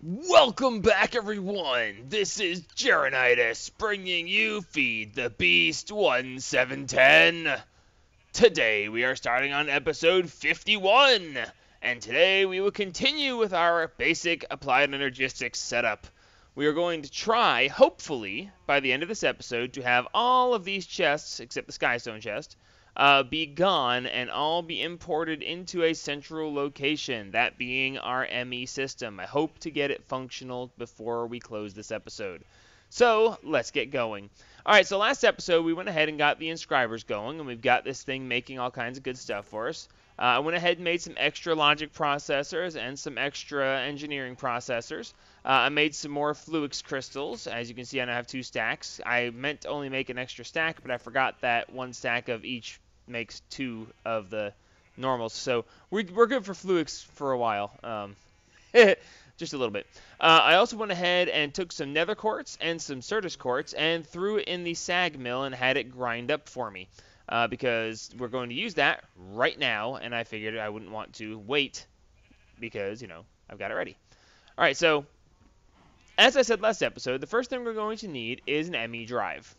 Welcome back, everyone. This is Geronitis bringing you Feed the Beast 1710. Today we are starting on episode 51, and today we will continue with our basic applied energistics setup. We are going to try, hopefully, by the end of this episode, to have all of these chests, except the Skystone chest, be gone and all be imported into a central location, that being our ME system. I hope to get it functional before we close this episode. So, let's get going. Alright, so last episode we went ahead and got the inscribers going, and we've got this thing making all kinds of good stuff for us. I went ahead and made some extra logic processors and some extra engineering processors. I made some more Fluix crystals. As you can see, I now have 2 stacks. I meant to only make an extra stack, but I forgot that 1 stack of each makes 2 of the normals. So we're good for Fluix for a while. Just a little bit. I also went ahead and took some nether quartz and some certus quartz and threw it in the sag mill and had it grind up for me. Because we're going to use that right now, and I figured I wouldn't want to wait because, I've got it ready. Alright, so as I said last episode, the first thing we're going to need is an ME drive.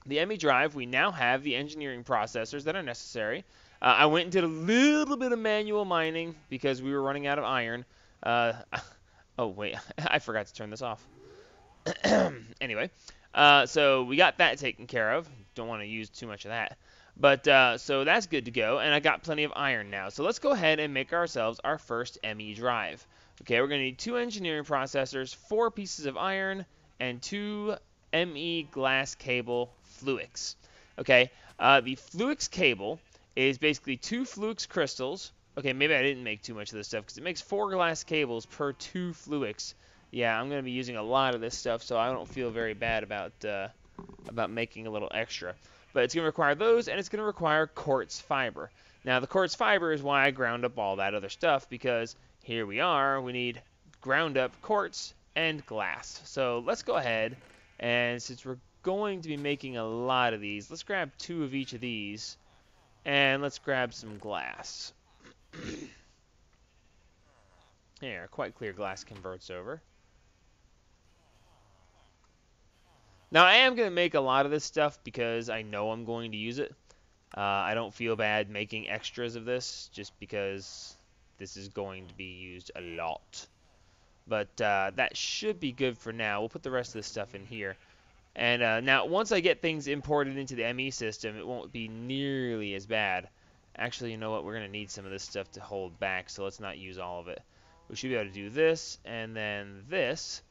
The ME drive, we now have the engineering processors that are necessary. I went and did a little bit of manual mining because we were running out of iron. Oh, wait, I forgot to turn this off. Anyway, so we got that taken care of. Don't want to use too much of that. But, so that's good to go, and I got plenty of iron now. So let's go ahead and make ourselves our first ME drive. Okay, we're going to need 2 engineering processors, 4 pieces of iron, and 2 ME glass cable Fluix. Okay, the Fluix cable is basically 2 Fluix crystals. Okay, maybe I didn't make too much of this stuff because it makes 4 glass cables per 2 Fluix. Yeah, I'm going to be using a lot of this stuff, so I don't feel very bad about making a little extra. But it's going to require those, and it's going to require quartz fiber. Now, the quartz fiber is why I ground up all that other stuff, because here we are. We need ground up quartz and glass. So let's go ahead, and since we're going to be making a lot of these, let's grab 2 of each of these, and let's grab some glass. There, quite clear glass converts over. Now, I am going to make a lot of this stuff because I know I'm going to use it. I don't feel bad making extras of this just because this is going to be used a lot. But that should be good for now. We'll put the rest of this stuff in here. And now, once I get things imported into the ME system, it won't be nearly as bad. Actually, you know what? We're going to need some of this stuff to hold back, so let's not use all of it. We should be able to do this, and then this,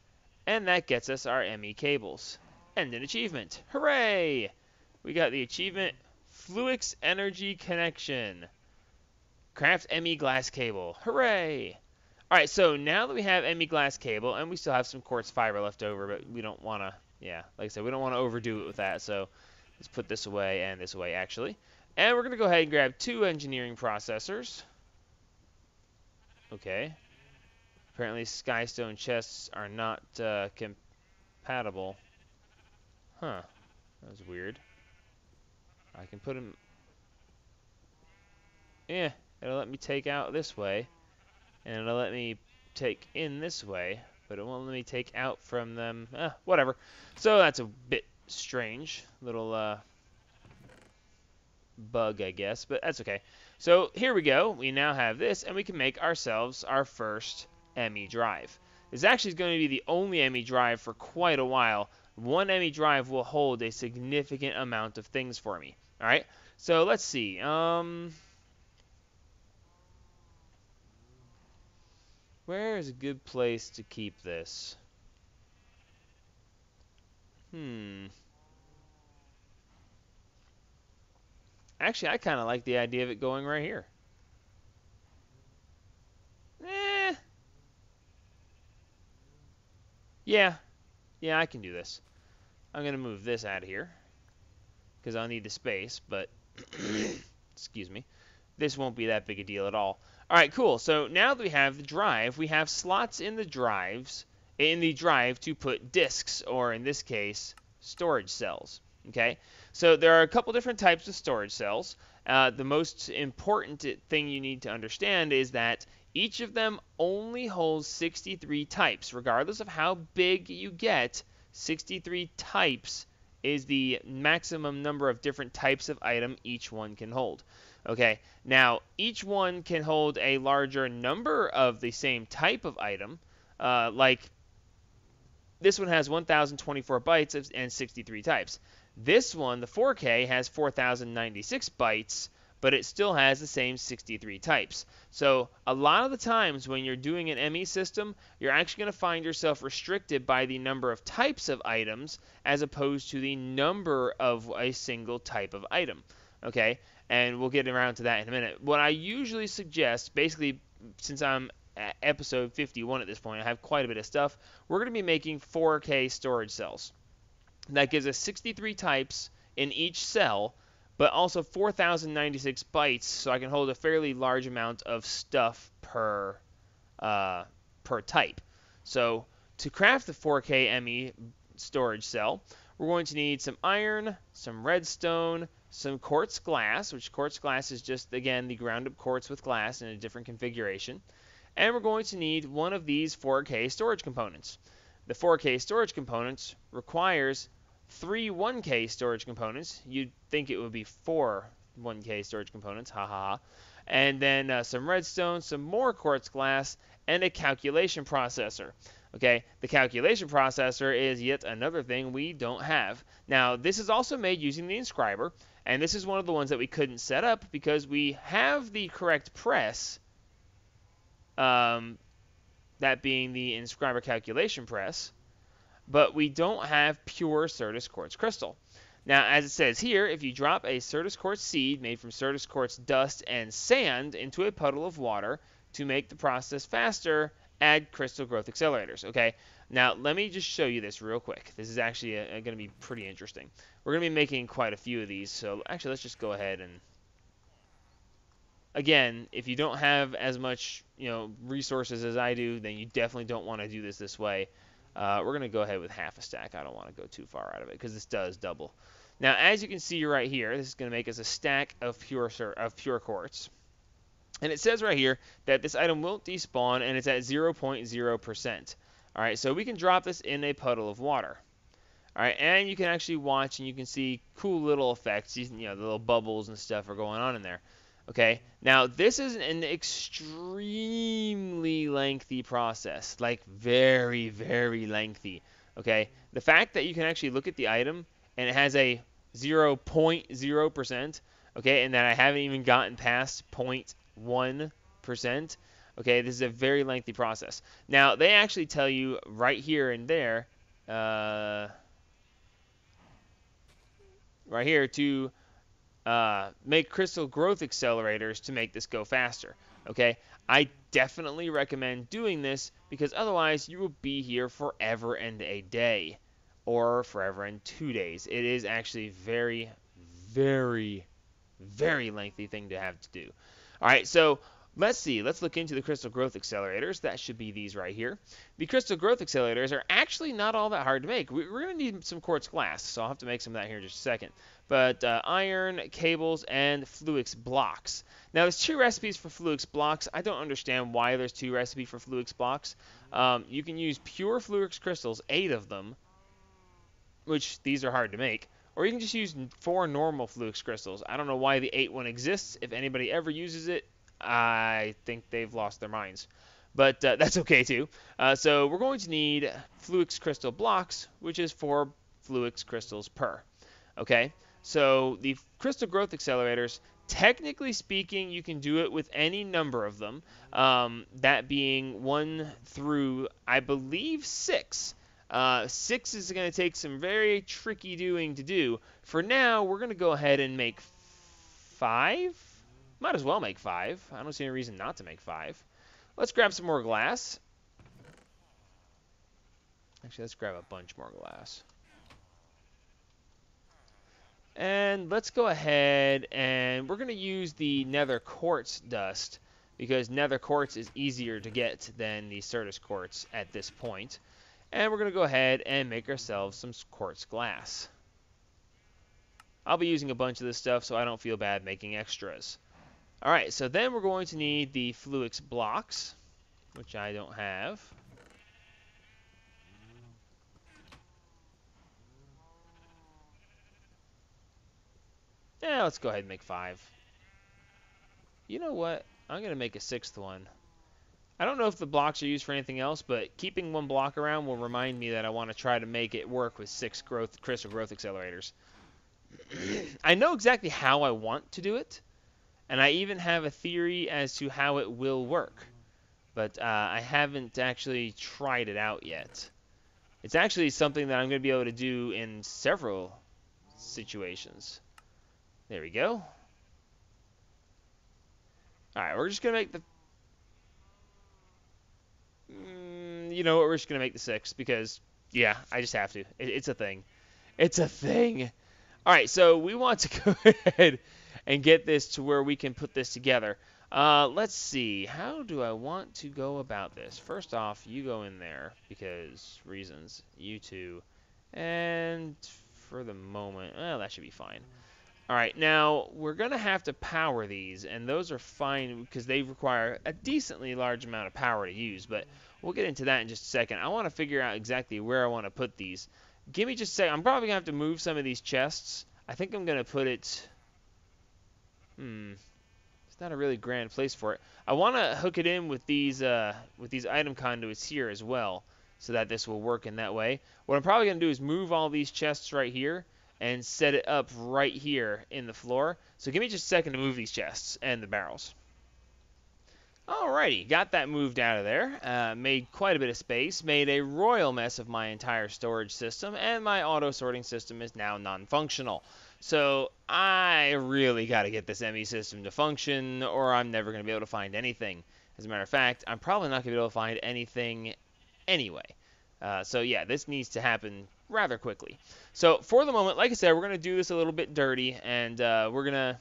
and that gets us our ME cables. And an achievement. Hooray! We got the achievement, Fluix Energy Connection. Craft ME glass cable. Hooray! Alright, so now that we have ME glass cable, and we still have some quartz fiber left over, but we don't want to, like I said, we don't want to overdo it with that, so let's put this away and this away, actually. And we're going to go ahead and grab 2 engineering processors. Okay. Apparently Skystone chests are not compatible. Huh. That was weird. I can put them... Yeah, it'll let me take out this way. And it'll let me take in this way. But it won't let me take out from them. Whatever. So that's a bit strange. Little bug, I guess. But that's okay. So here we go. We now have this. And we can make ourselves our first ME drive. This actually is going to be the only ME drive for quite a while. One ME drive will hold a significant amount of things for me. Alright, so let's see. Where is a good place to keep this? Actually, I kind of like the idea of it going right here. Yeah, I can do this. I'm going to move this out of here because I'll need the space, but excuse me, this won't be that big a deal at all. Alright, cool. So now that we have the drive, we have slots in the drive to put disks, or in this case, storage cells. Okay, so there are a couple different types of storage cells. The most important thing you need to understand is that Each of them only holds 63 types. Regardless of how big you get, 63 types is the maximum number of different types of item each one can hold. Okay, now each one can hold a larger number of the same type of item, like this one has 1024 bytes and 63 types. This one, the 4K, has 4096 bytes, but it still has the same 63 types. So a lot of the times when you're doing an ME system, you're actually going to find yourself restricted by the number of types of items as opposed to the number of a single type of item. Okay, and we'll get around to that in a minute. What I usually suggest, basically, since I'm at episode 51 at this point, I have quite a bit of stuff. We're going to be making 4K storage cells. That gives us 63 types in each cell, but also 4096 bytes, so I can hold a fairly large amount of stuff per type. So to craft the 4K ME storage cell, we're going to need some iron, some redstone, some quartz glass, which quartz glass is just, again, the ground up quartz with glass in a different configuration. And we're going to need one of these 4K storage components. The 4K storage components requires 3 1K storage components. You'd think it would be 4 1K storage components, and then some redstone, some more quartz glass, and a calculation processor. Okay, the calculation processor is yet another thing we don't have. Now, this is also made using the inscriber, and this is one of the ones that we couldn't set up because we have the correct press, that being the inscriber calculation press, but we don't have pure Certus quartz crystal. Now, as it says here, if you drop a Certus quartz seed made from Certus quartz dust and sand into a puddle of water to make the process faster, add crystal growth accelerators. Okay, now let me just show you this real quick. This is actually going to be pretty interesting. We're going to be making quite a few of these, so actually let's just go ahead and... Again, if you don't have as much, resources as I do, then you definitely don't want to do this way. We're going to go ahead with half a stack. I don't want to go too far out of it because this does double. Now, as you can see right here, this is going to make us a stack of pure quartz. And it says right here that this item won't despawn, and it's at 0.0%. All right, so we can drop this in a puddle of water. All right, and you can actually watch, and you can see cool little effects. The little bubbles and stuff are going on in there. Okay, now this is an extremely lengthy process, like very, very lengthy. Okay, the fact that you can actually look at the item and it has a 0.0%, okay, and that I haven't even gotten past 0.1%, okay, this is a very lengthy process. Now, they actually tell you right here and there, right here to make crystal growth accelerators to make this go faster. Okay, I definitely recommend doing this because otherwise you will be here forever and a day, or forever and 2 days. It is actually very, very, very lengthy thing to have to do. All right, so let's see. Let's look into the crystal growth accelerators. That should be these right here. The crystal growth accelerators are actually not all that hard to make. We're going to need some quartz glass, so I'll have to make some of that here in just a second. But iron, cables, and Fluix blocks. Now, there's 2 recipes for Fluix blocks. I don't understand why there's 2 recipes for Fluix blocks. You can use pure Fluix crystals, 8 of them, which these are hard to make. Or you can just use 4 normal Fluix crystals. I don't know why the 8 one exists. If anybody ever uses it, I think they've lost their minds. But that's okay, too. So we're going to need Fluix crystal blocks, which is 4 Fluix crystals per. Okay? So the crystal growth accelerators, technically speaking, you can do it with any number of them, that being 1 through, I believe, 6. 6 is going to take some very tricky doing to do. For now, we're going to go ahead and make 5. Might as well make 5. I don't see any reason not to make 5. Let's grab some more glass. Actually, let's grab a bunch more glass. And let's go ahead and we're going to use the nether quartz dust because nether quartz is easier to get than the Certus quartz at this point. And we're going to go ahead and make ourselves some quartz glass. I'll be using a bunch of this stuff so I don't feel bad making extras. All right, so then we're going to need the Fluix blocks, which I don't have. Yeah, let's go ahead and make 5. You know what? I'm going to make a 6th one. I don't know if the blocks are used for anything else, but keeping one block around will remind me that I want to try to make it work with 6 crystal growth accelerators. I know exactly how I want to do it, and I even have a theory as to how it will work, but I haven't actually tried it out yet. It's actually something that I'm going to be able to do in several situations. There we go. Alright, we're just going to make the... you know what, we're just going to make the 6 because, yeah, I just have to. It's a thing. It's a thing. Alright, so we want to go ahead and get this to where we can put this together. Let's see. How do I want to go about this? First off, you go in there because reasons. You two. And for the moment, well, that should be fine. All right, now we're going to have to power these, and those are fine because they require a decently large amount of power to use, but we'll get into that in just a second. I want to figure out exactly where I want to put these. Give me just a second. I'm probably going to have to move some of these chests. I think I'm going to put it... It's not a really grand place for it. I want to hook it in with these item conduits here as well, so that this will work in that way. What I'm probably going to do is move all these chests right here and set it up right here in the floor. So give me just a second to move these chests and the barrels. Alrighty, got that moved out of there. Made quite a bit of space. Made a royal mess of my entire storage system, and my auto sorting system is now non-functional. So I really got to get this ME system to function, or I'm never going to be able to find anything. As a matter of fact, I'm probably not going to be able to find anything anyway. So yeah, this needs to happen rather quickly. So for the moment, like I said, we're going to do this a little bit dirty, and we're going to,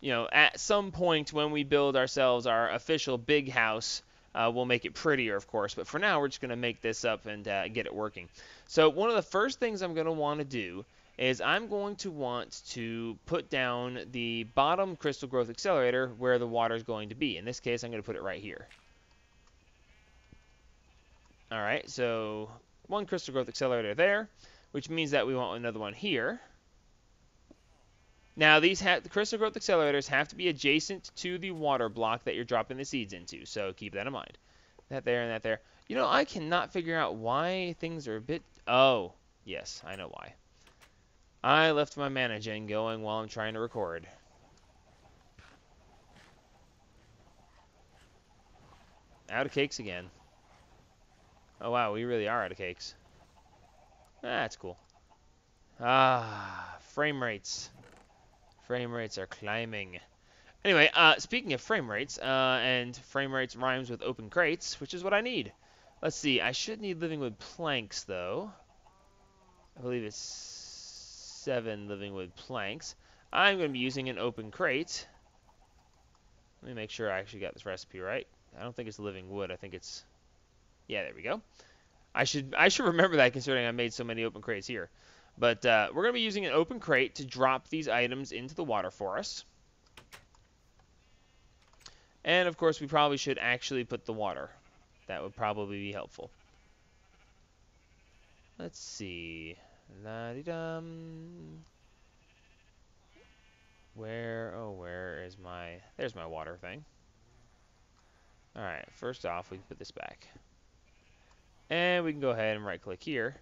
you know, at some point when we build ourselves our official big house, we'll make it prettier, of course. But for now, we're just going to make this up and get it working. So one of the first things I'm going to want to do is I'm going to want to put down the bottom crystal growth accelerator where the water is going to be. In this case, I'm going to put it right here. All right, so one crystal growth accelerator there, which means that we want another one here. Now, the crystal growth accelerators have to be adjacent to the water block that you're dropping the seeds into, so keep that in mind. That there and that there. You know, I cannot figure out why things are a bit... Oh, yes, I know why. I left my mana gen going while I'm trying to record. Out of cakes again. Oh, wow, we really are out of cakes. That's cool. Frame rates. Frame rates are climbing. Anyway, speaking of frame rates, and frame rates rhymes with open crates, which is what I need. Let's see, I should need living wood planks, though. I believe it's 7 living wood planks. I'm going to be using an open crate. Let me make sure I actually got this recipe right. I don't think it's living wood. I think it's... Yeah, there we go. I should remember that considering I made so many open crates here. But we're going to be using an open crate to drop these items into the water for us. And, of course, we probably should actually put the water. That would probably be helpful. Let's see. La-de-dum. Where is my... There's my water thing. Alright, first off, we can put this back. And we can go ahead and right-click here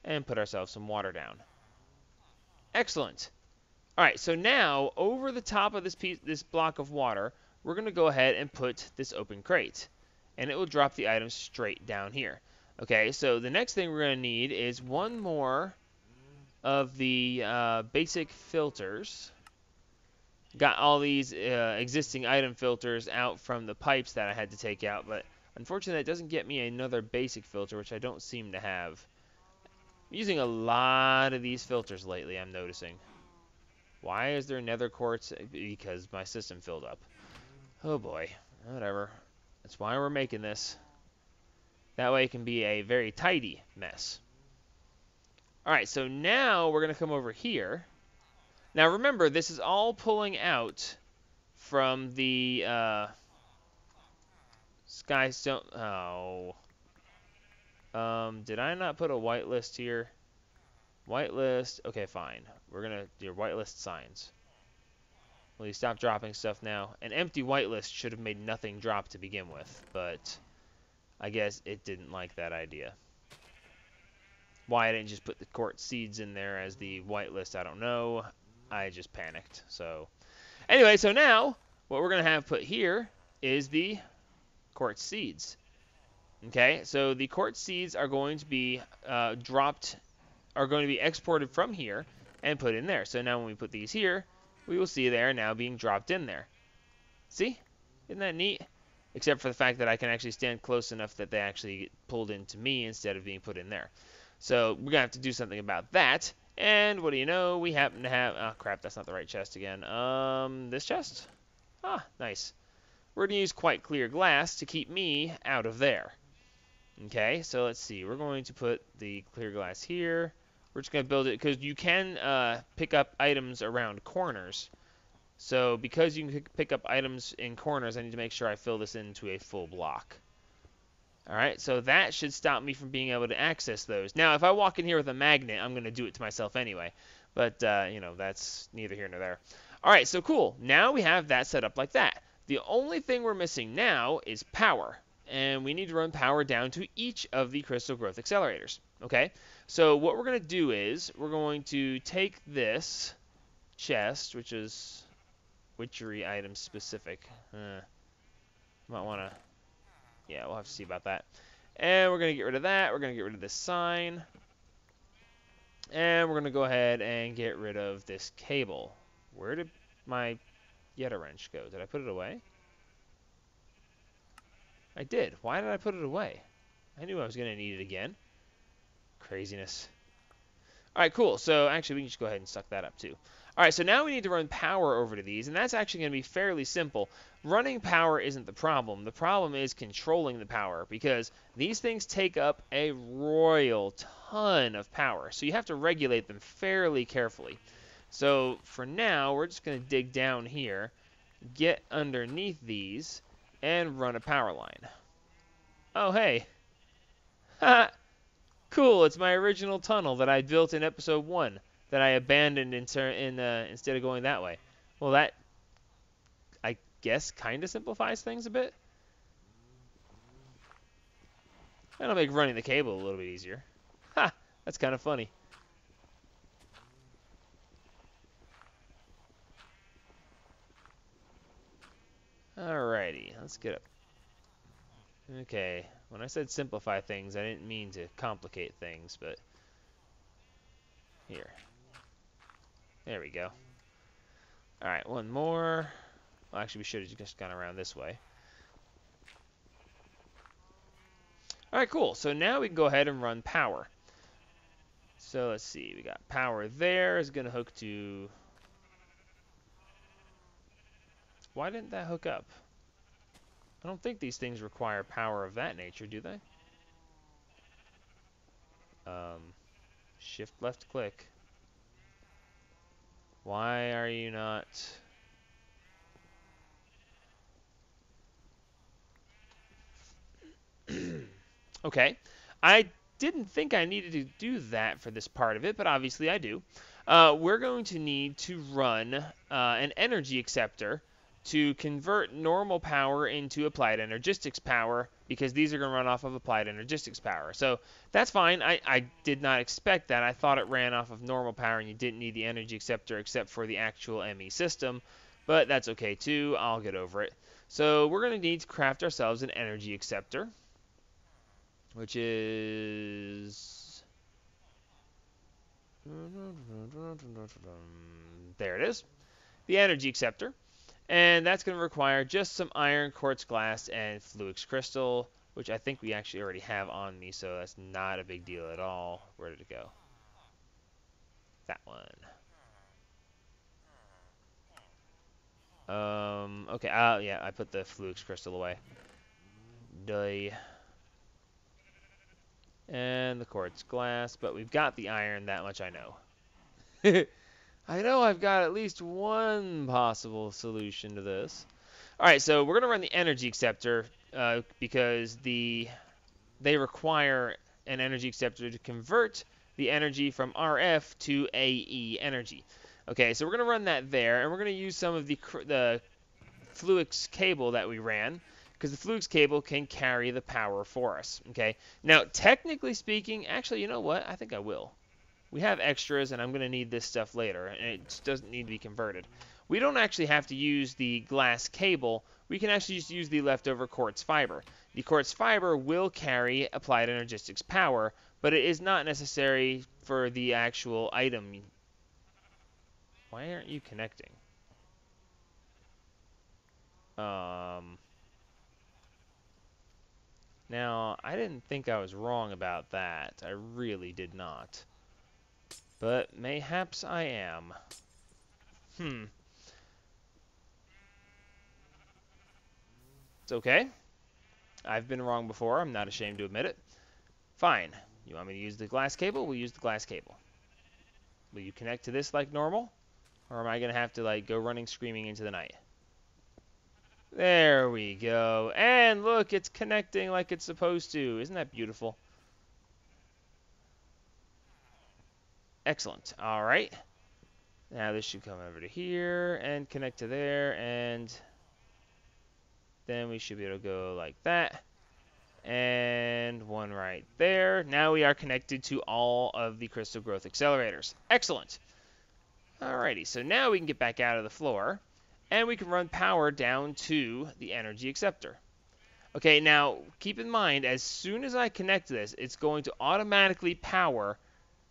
and put ourselves some water down. Excellent. Alright, so now, over the top of this block of water, we're going to go ahead and put this open crate. And it will drop the items straight down here. Okay, so the next thing we're going to need is one more of the basic filters. Got all these existing item filters out from the pipes that I had to take out, but unfortunately that doesn't get me another basic filter, which I don't seem to have. I'm using a lot of these filters lately, I'm noticing. Why is there nether quartz? Because my system filled up. Oh boy, whatever. That's why we're making this. That way it can be a very tidy mess. Alright, so now we're going to come over here. Now remember, this is all pulling out from the Skystone. Oh. Did I not put a whitelist here? Whitelist. Okay, fine. We're going to do whitelist signs. Will you stop dropping stuff now? An empty whitelist should have made nothing drop to begin with, but I guess it didn't like that idea. Why I didn't just put the quartz seeds in there as the whitelist, I don't know. I just panicked. So, anyway, so now what we're going to have put here is the quartz seeds. Okay, so the quartz seeds are going to be exported from here and put in there. So now when we put these here, we will see they are now being dropped in there. See? Isn't that neat? Except for the fact that I can actually stand close enough that they actually get pulled into me instead of being put in there. So we're going to have to do something about that. And what do you know? We happen to have... Oh, crap. That's not the right chest again. This chest? Ah, nice. We're going to use quite clear glass to keep me out of there. Okay, so let's see. We're going to put the clear glass here. We're just going to build it because you can pick up items around corners. So because you can pick up items in corners, I need to make sure I fill this into a full block. Alright, so that should stop me from being able to access those. Now, if I walk in here with a magnet, I'm going to do it to myself anyway. But, you know, that's neither here nor there. Alright, so cool. Now we have that set up like that. The only thing we're missing now is power. And we need to run power down to each of the crystal growth accelerators. Okay, so what we're going to do is we're going to take this chest, which is witchery item specific. Might want to... Yeah, we'll have to see about that. And we're going to get rid of that. We're going to get rid of this sign. And we're going to go ahead and get rid of this cable. Where did my Yeta wrench go? Did I put it away? I did. Why did I put it away? I knew I was going to need it again. Craziness. Alright, cool. So actually we can just go ahead and suck that up too. Alright, so now we need to run power over to these, and that's actually going to be fairly simple. Running power isn't the problem. The problem is controlling the power, because these things take up a royal ton of power. So you have to regulate them fairly carefully. So for now, we're just going to dig down here, get underneath these, and run a power line. Oh, hey. Ha! Cool, it's my original tunnel that I built in episode 1 that I abandoned instead of going that way. Well, that, I guess, kind of simplifies things a bit. That'll make running the cable a little bit easier. Ha! That's kind of funny. Alrighty, let's get up. Okay, when I said simplify things, I didn't mean to complicate things, but here. There we go. Alright, one more. Well, actually, we should have just gone around this way. Alright, cool. So now we can go ahead and run power. So let's see. We got power there. Is going to hook to... Why didn't that hook up? I don't think these things require power of that nature, do they? Shift left click. Why are you not... Okay. I didn't think I needed to do that for this part of it, but obviously I do. We're going to need to run an energy acceptor to convert normal power into applied energistics power, because these are going to run off of applied energistics power. So that's fine. I did not expect that. I thought it ran off of normal power and you didn't need the energy acceptor except for the actual ME system, but that's okay too. I'll get over it. So we're going to need to craft ourselves an energy acceptor, which is... There it is. The energy acceptor. And that's going to require just some iron, quartz glass, and fluix crystal, which I think we actually already have on me, so that's not a big deal at all. Where did it go? That one. Okay, yeah, I put the fluix crystal away. Duh. And the quartz glass, but we've got the iron, that much I know. I know I've got at least one possible solution to this. All right, so we're going to run the energy acceptor because they require an energy acceptor to convert the energy from RF to AE energy. Okay, so we're going to run that there, and we're going to use some of the Fluix cable that we ran, because the Fluix cable can carry the power for us. Okay, now technically speaking, actually, you know what? I think I will. We have extras, and I'm going to need this stuff later, and it doesn't need to be converted. We don't actually have to use the glass cable. We can actually just use the leftover quartz fiber. The quartz fiber will carry applied energistics power, but it is not necessary for the actual item. Why aren't you connecting? Now, I didn't think I was wrong about that. I really did not. But mayhaps I am. It's okay. I've been wrong before. I'm not ashamed to admit it. Fine. You want me to use the glass cable? We'll use the glass cable. Will you connect to this like normal? Or am I going to have to like go running screaming into the night? There we go. And look, it's connecting like it's supposed to. Isn't that beautiful? Excellent. All right. Now this should come over to here and connect to there, and then we should be able to go like that. And one right there. Now we are connected to all of the crystal growth accelerators. Excellent. Alrighty, so now we can get back out of the floor, and we can run power down to the energy acceptor. Okay, now keep in mind, as soon as I connect to this, it's going to automatically power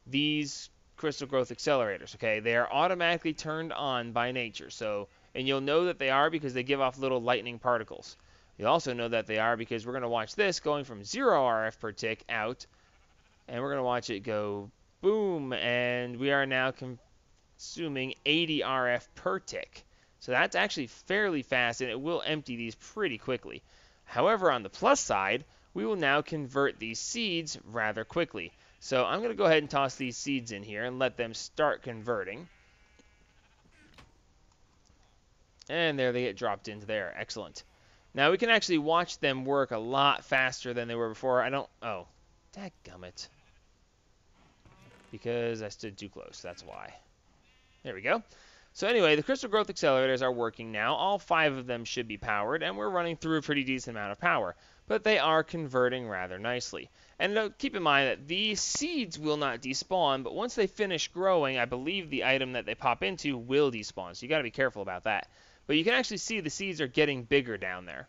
these crystal growth accelerators. Okay, they are automatically turned on by nature. So, and you'll know that they are because they give off little lightning particles. You'll also know that they are because we're going to watch this going from 0 RF per tick out, and we're going to watch it go boom, and we are now consuming 80 RF per tick. So that's actually fairly fast, and it will empty these pretty quickly. However, on the plus side, we will now convert these seeds rather quickly. So I'm going to go ahead and toss these seeds in here and let them start converting. And there they get dropped into there. Excellent. Now we can actually watch them work a lot faster than they were before. Oh, dadgummit. Because I stood too close, that's why. There we go. So anyway, the crystal growth accelerators are working now. All 5 of them should be powered, and we're running through a pretty decent amount of power. But they are converting rather nicely. And keep in mind that these seeds will not despawn, but once they finish growing, I believe the item that they pop into will despawn. So you got to be careful about that. But you can actually see the seeds are getting bigger down there.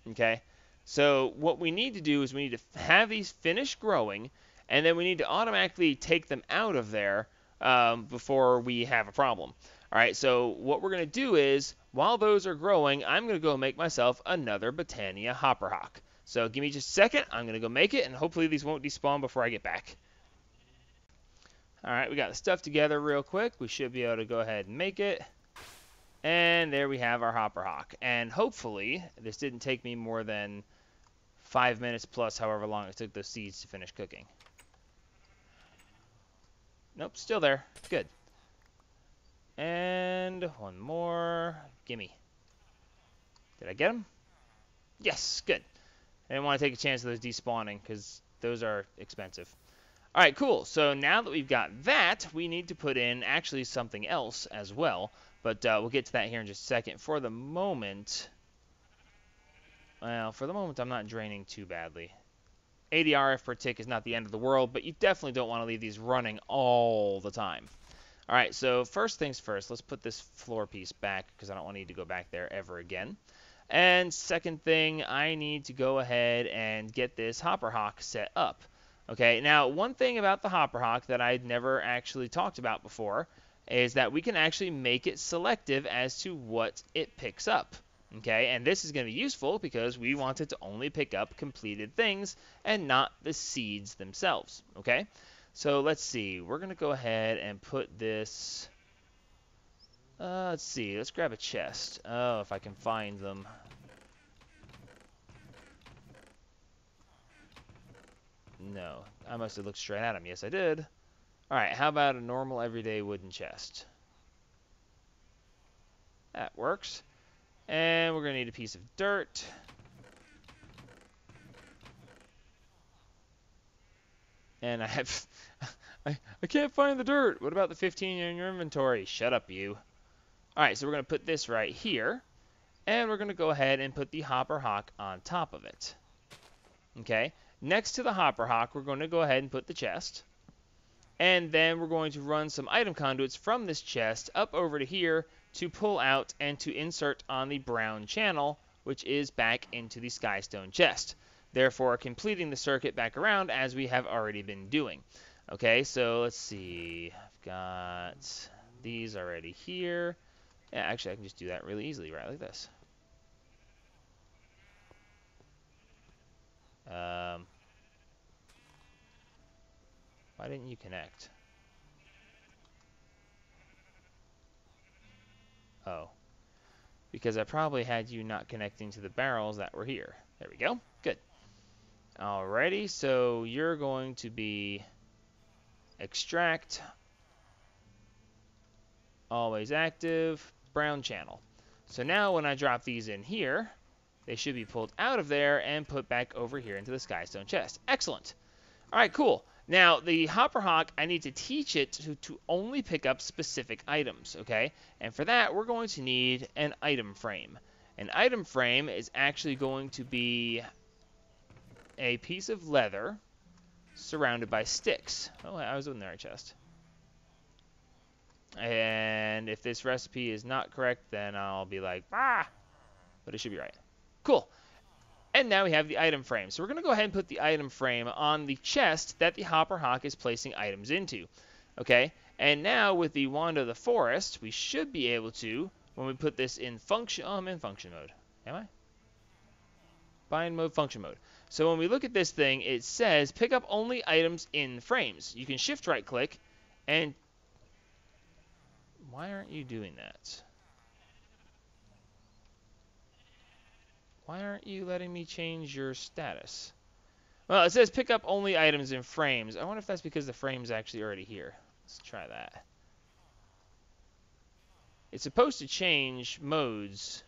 Okay? So what we need to do is we need to have these finish growing, and then we need to automatically take them out of there before we have a problem. All right, so what we're going to do is, while those are growing, I'm going to go make myself another Botania Hopper Hawk. So give me just a second. I'm going to go make it, and hopefully these won't despawn before I get back. All right, we got the stuff together real quick. We should be able to go ahead and make it. And there we have our Hopper Hawk. And hopefully, this didn't take me more than 5 minutes plus however long it took those seeds to finish cooking. Nope, still there. Good. And one more. Gimme. Did I get him? Yes, good. I didn't want to take a chance of those despawning because those are expensive. All right, cool. So now that we've got that, we need to put in actually something else as well. But we'll get to that here in just a second. For the moment, I'm not draining too badly. 80 RF per tick is not the end of the world, but you definitely don't want to leave these running all the time. All right, so first things first, let's put this floor piece back because I don't want to need to go back there ever again. And second thing, I need to go ahead and get this Hopper Hawk set up. Okay, now one thing about the Hopper Hawk that I'd never actually talked about before is that we can actually make it selective as to what it picks up. Okay, and this is going to be useful because we want it to only pick up completed things and not the seeds themselves. Okay, so let's see. We're going to go ahead and put this... let's see. Let's grab a chest. Oh, if I can find them. No, I must have looked straight at them. Yes, I did. Alright, how about a normal everyday wooden chest? That works. And we're going to need a piece of dirt. And I have... I can't find the dirt. What about the 15 in your inventory? Shut up, you. Alright, so we're going to put this right here. And we're going to go ahead and put the hopper hock on top of it. Okay. Next to the hopper hock, we're going to go ahead and put the chest. And then we're going to run some item conduits from this chest up over to here to pull out and to insert on the brown channel, which is back into the skystone chest. Therefore, completing the circuit back around as we have already been doing. Okay, so let's see. I've got these already here. Yeah, actually, I can just do that really easily, right, like this. Why didn't you connect? Oh. Because I probably had you not connecting to the barrels that were here. There we go. Good. Alrighty, so you're going to be extract, always active, brown channel. So now when I drop these in here, they should be pulled out of there and put back over here into the skystone chest. Excellent. Alright, cool. Now, the hopper hock, I need to teach it to only pick up specific items, okay? And for that, we're going to need an item frame. An item frame is actually going to be a piece of leather surrounded by sticks. Oh, I was in the right chest. And if this recipe is not correct, then I'll be like, ah! But it should be right. Cool. And now we have the item frame. So we're going to go ahead and put the item frame on the chest that the hopper hock is placing items into. Okay? And now with the Wand of the Forest, we should be able to, when we put this in function... Oh, I'm in function mode. Am I? Bind mode, function mode. So when we look at this thing, it says pick up only items in frames. You can shift right click and... Why aren't you doing that? Why aren't you letting me change your status? Well, it says pick up only items in frames. I wonder if that's because the frame's actually already here. Let's try that. It's supposed to change modes.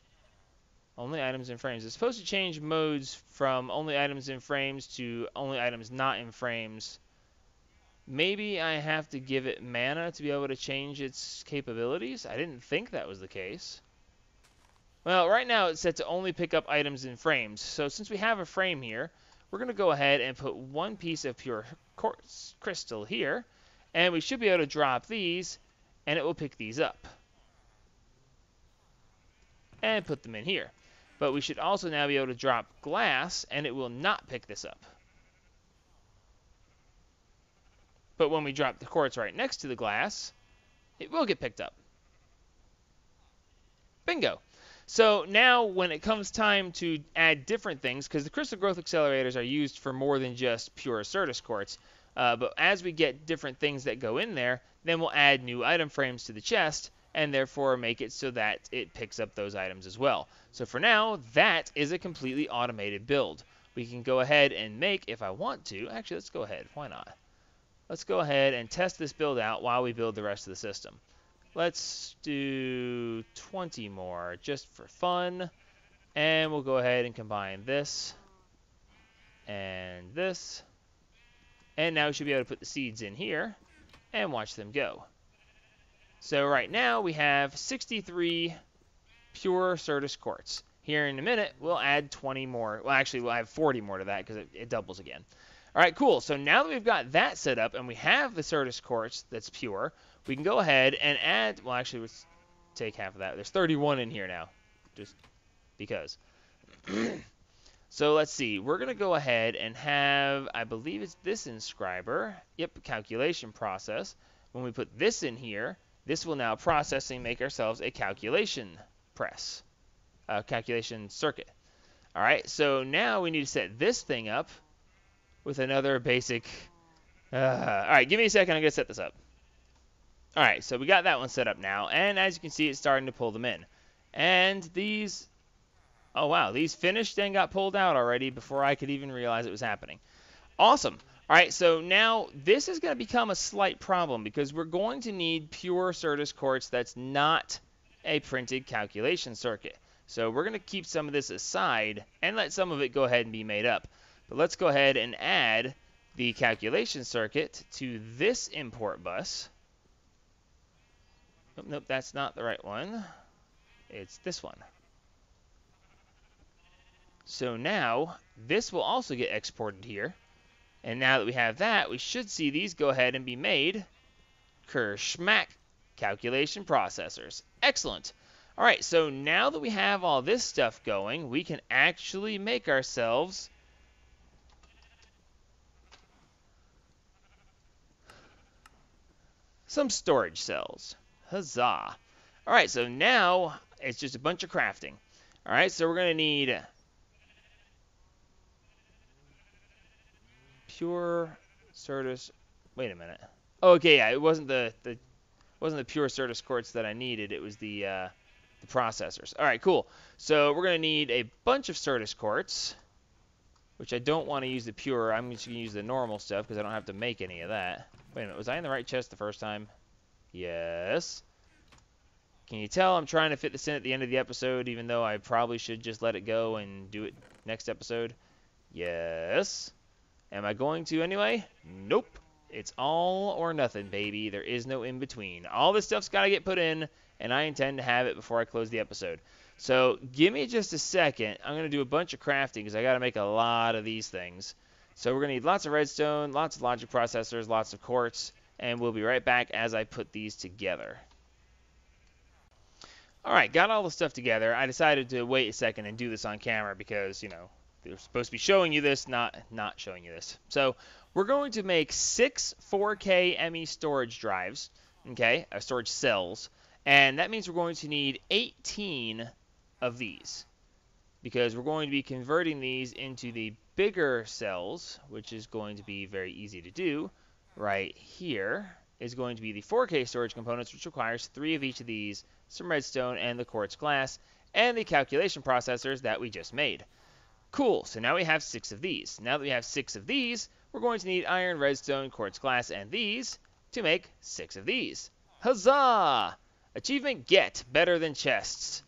Only items in frames. It's supposed to change modes from only items in frames to only items not in frames. Maybe I have to give it mana to be able to change its capabilities? I didn't think that was the case. Well, right now it's set to only pick up items in frames. So since we have a frame here, we're going to go ahead and put one piece of pure quartz crystal here. And we should be able to drop these, and it will pick these up. And put them in here. But we should also now be able to drop glass, and it will not pick this up. But when we drop the quartz right next to the glass, it will get picked up. Bingo! So now when it comes time to add different things, because the crystal growth accelerators are used for more than just pure Certus quartz, but as we get different things that go in there, then we'll add new item frames to the chest, and therefore make it so that it picks up those items as well. So for now, that is a completely automated build. We can go ahead and make, if I want to, actually let's go ahead, why not? Let's go ahead and test this build out while we build the rest of the system. Let's do 20 more just for fun. And we'll go ahead and combine this and this. And now we should be able to put the seeds in here and watch them go. So right now we have 63 pure Certus quartz. Here in a minute, we'll add 20 more. Well, actually, we'll have 40 more to that because it doubles again. All right, cool. So now that we've got that set up and we have the Certus quartz that's pure, we can go ahead and add, well, actually, let's take half of that. There's 31 in here now, just because. So let's see. We're going to go ahead and have, I believe it's this inscriber. Yep, calculation process. When we put this in here, this will now process and make ourselves a calculation press, calculation circuit. All right, so now we need to set this thing up with another basic. All right, give me a second. I'm going to set this up. All right, so we got that one set up now. And as you can see, it's starting to pull them in. And these, oh, wow, these finished and got pulled out already before I could even realize it was happening. Awesome. All right, so now this is going to become a slight problem because we're going to need pure Certus quartz that's not a printed calculation circuit. So we're going to keep some of this aside and let some of it go ahead and be made up. But let's go ahead and add the calculation circuit to this import bus. Oh, nope, that's not the right one. It's this one. So now this will also get exported here. And now that we have that, we should see these go ahead and be made Kershmack calculation processors. Excellent. All right, so now that we have all this stuff going, we can actually make ourselves some storage cells. Huzzah. All right, so now it's just a bunch of crafting. All right, so we're going to need pure Certus. Wait a minute. Oh, okay, yeah, it wasn't the pure Certus quartz that I needed. It was the processors. All right, cool. So we're gonna need a bunch of Certus quartz, which I don't want to use the pure. I'm just gonna use the normal stuff because I don't have to make any of that. Wait a minute, was I in the right chest the first time? Yes. Can you tell I'm trying to fit this in at the end of the episode, even though I probably should just let it go and do it next episode? Yes. Am I going to anyway? Nope. It's all or nothing, baby. There is no in between. All this stuff's got to get put in, and I intend to have it before I close the episode. So give me just a second. I'm going to do a bunch of crafting because I got to make a lot of these things. So we're going to need lots of redstone, lots of logic processors, lots of quartz, and we'll be right back as I put these together. All right, got all the stuff together. I decided to wait a second and do this on camera because, you know, they're supposed to be showing you this, not showing you this. So we're going to make 6 4K ME storage drives, okay, storage cells, and that means we're going to need 18 of these because we're going to be converting these into the bigger cells, which is going to be very easy to do. Right here is going to be the 4K storage components, which requires 3 of each of these, some redstone and the quartz glass, and the calculation processors that we just made. Cool, so now we have 6 of these. Now that we have 6 of these, we're going to need iron, redstone, quartz glass, and these to make 6 of these. Huzzah! Achievement get, better than chests.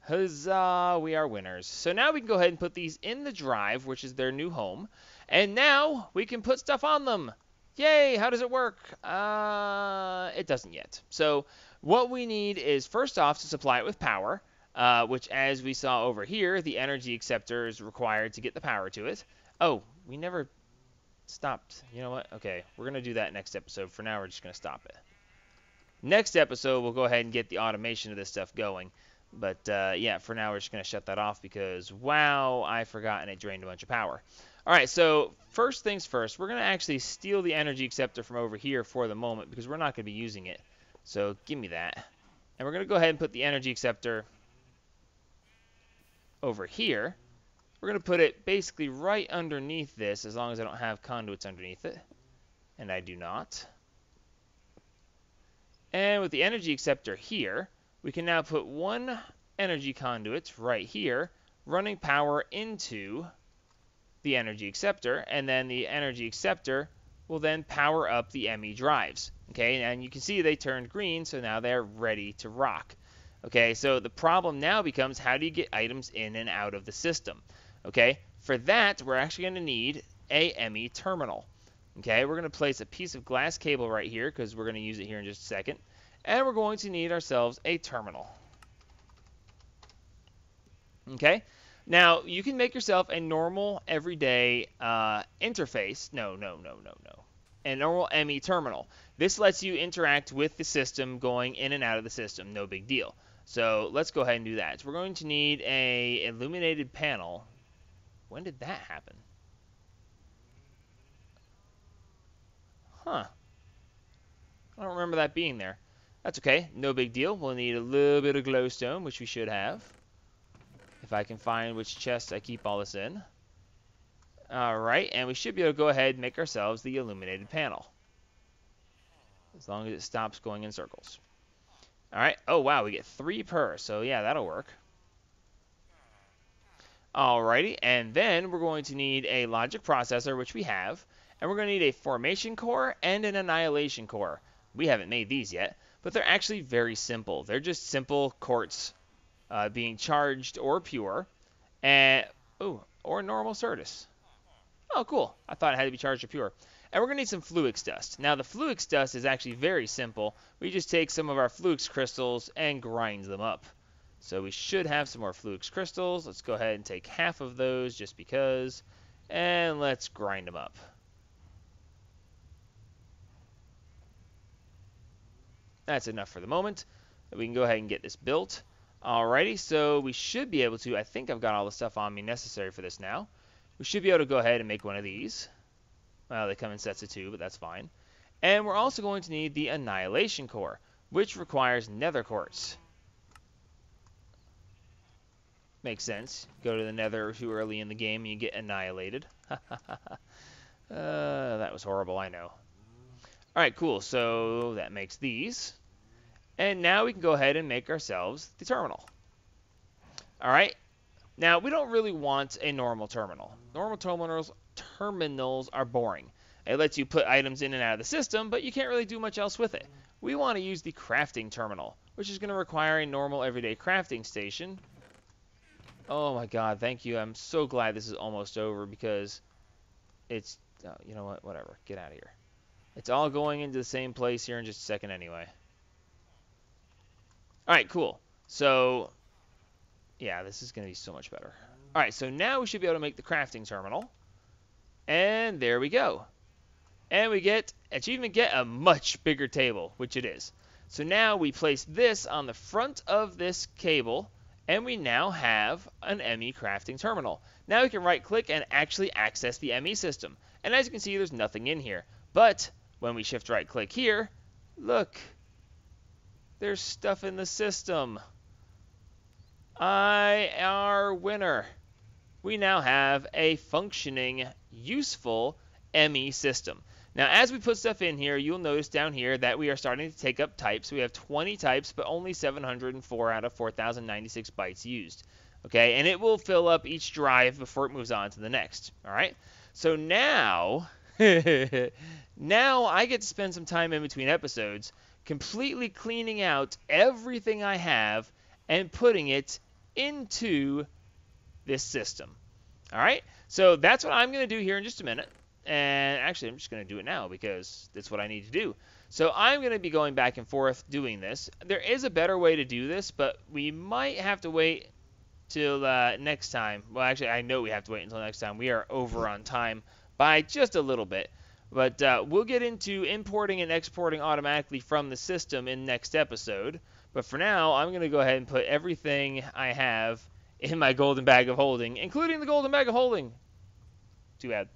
Huzzah, we are winners. So now we can go ahead and put these in the drive, which is their new home. And now we can put stuff on them. Yay, how does it work? It doesn't yet. So what we need is, first off, to supply it with power. Which, as we saw over here, the energy acceptor is required to get the power to it. Oh, we never stopped. You know what? Okay, we're going to do that next episode. For now, we're just going to stop it. Next episode, we'll go ahead and get the automation of this stuff going. But, yeah, for now, we're just going to shut that off because, wow, I forgot and it drained a bunch of power. All right, so first things first, we're going to actually steal the energy acceptor from over here for the moment because we're not going to be using it. So give me that. And we're going to go ahead and put the energy acceptor over here. We're going to put it basically right underneath this, as long as I don't have conduits underneath it. And I do not. And with the energy acceptor here, we can now put one energy conduit right here, running power into the energy acceptor, and then the energy acceptor will then power up the ME drives. Okay, and you can see they turned green, so now they're ready to rock. Okay, so the problem now becomes, how do you get items in and out of the system? Okay, for that, we're actually going to need a ME terminal. Okay, we're going to place a piece of glass cable right here because we're going to use it here in just a second. And we're going to need ourselves a terminal. Okay, now you can make yourself a normal, everyday interface. No. A normal ME terminal. This lets you interact with the system going in and out of the system. No big deal. So let's go ahead and do that. So we're going to need a illuminated panel. When did that happen? Huh. I don't remember that being there. That's okay. No big deal. We'll need a little bit of glowstone, which we should have. If I can find which chest I keep all this in. Alright, and we should be able to go ahead and make ourselves the illuminated panel. As long as it stops going in circles. Alright, oh wow, we get 3 per, so yeah, that'll work. Alrighty, and then we're going to need a logic processor, which we have, and we're going to need a formation core and an annihilation core. We haven't made these yet, but they're actually very simple. They're just simple quartz being charged or pure, and or normal Certus. Oh, cool. I thought it had to be charged or pure. And we're going to need some Fluix dust. Now, the Fluix dust is actually very simple. We just take some of our Fluix crystals and grind them up. So we should have some more Fluix crystals. Let's go ahead and take half of those just because. And let's grind them up. That's enough for the moment. We can go ahead and get this built. Alrighty, so we should be able to, I think I've got all the stuff on me necessary for this now. We should be able to go ahead and make one of these. Well, they come in sets of 2, but that's fine. And we're also going to need the annihilation core, which requires nether quartz. Makes sense. Go to the nether too early in the game and you get annihilated. That was horrible, I know. Alright, cool. So that makes these. And now we can go ahead and make ourselves the terminal. Alright. Now, we don't really want a normal terminal. Normal terminals are boring. It lets you put items in and out of the system, but you can't really do much else with it. We want to use the crafting terminal, which is going to require a normal everyday crafting station. Oh my god, thank you. I'm so glad this is almost over because it's... you know what? Whatever. Get out of here. It's all going into the same place here in just a second anyway. Alright, cool. So... yeah, this is going to be so much better. Alright, so now we should be able to make the crafting terminal. And there we go. And we get, achievement get, a much bigger table, which it is. So now we place this on the front of this cable, and we now have an ME crafting terminal. Now we can right click and actually access the ME system. And as you can see, there's nothing in here. But when we shift right click here, look, there's stuff in the system. Our winner. We now have a functioning, useful ME system. Now, as we put stuff in here, you'll notice down here that we are starting to take up types. We have 20 types, but only 704 out of 4,096 bytes used. Okay, and it will fill up each drive before it moves on to the next. All right, so now, now I get to spend some time in between episodes completely cleaning out everything I have and putting it into this system. All right, so that's what I'm going to do here in just a minute. And actually, I'm just going to do it now because that's what I need to do. So I'm going to be going back and forth doing this. There is a better way to do this, but we might have to wait till next time. Well, actually, I know we have to wait until next time. We are over on time by just a little bit. But we'll get into importing and exporting automatically from the system in next episode. But for now, I'm going to go ahead and put everything I have in my golden bag of holding, including the golden bag of holding. Too bad.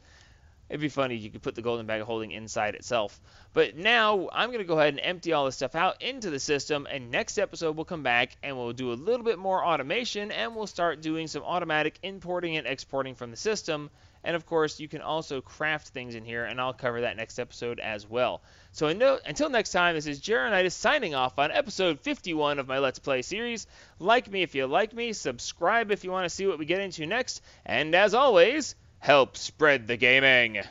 It'd be funny if you could put the golden bag of holding inside itself. But now I'm going to go ahead and empty all this stuff out into the system, and next episode we'll come back and we'll do a little bit more automation, and we'll start doing some automatic importing and exporting from the system. And of course, you can also craft things in here, and I'll cover that next episode as well. So until next time, this is Jeronitis signing off on episode 51 of my Let's Play series. Like me if you like me, subscribe if you want to see what we get into next, and as always, help spread the gaming.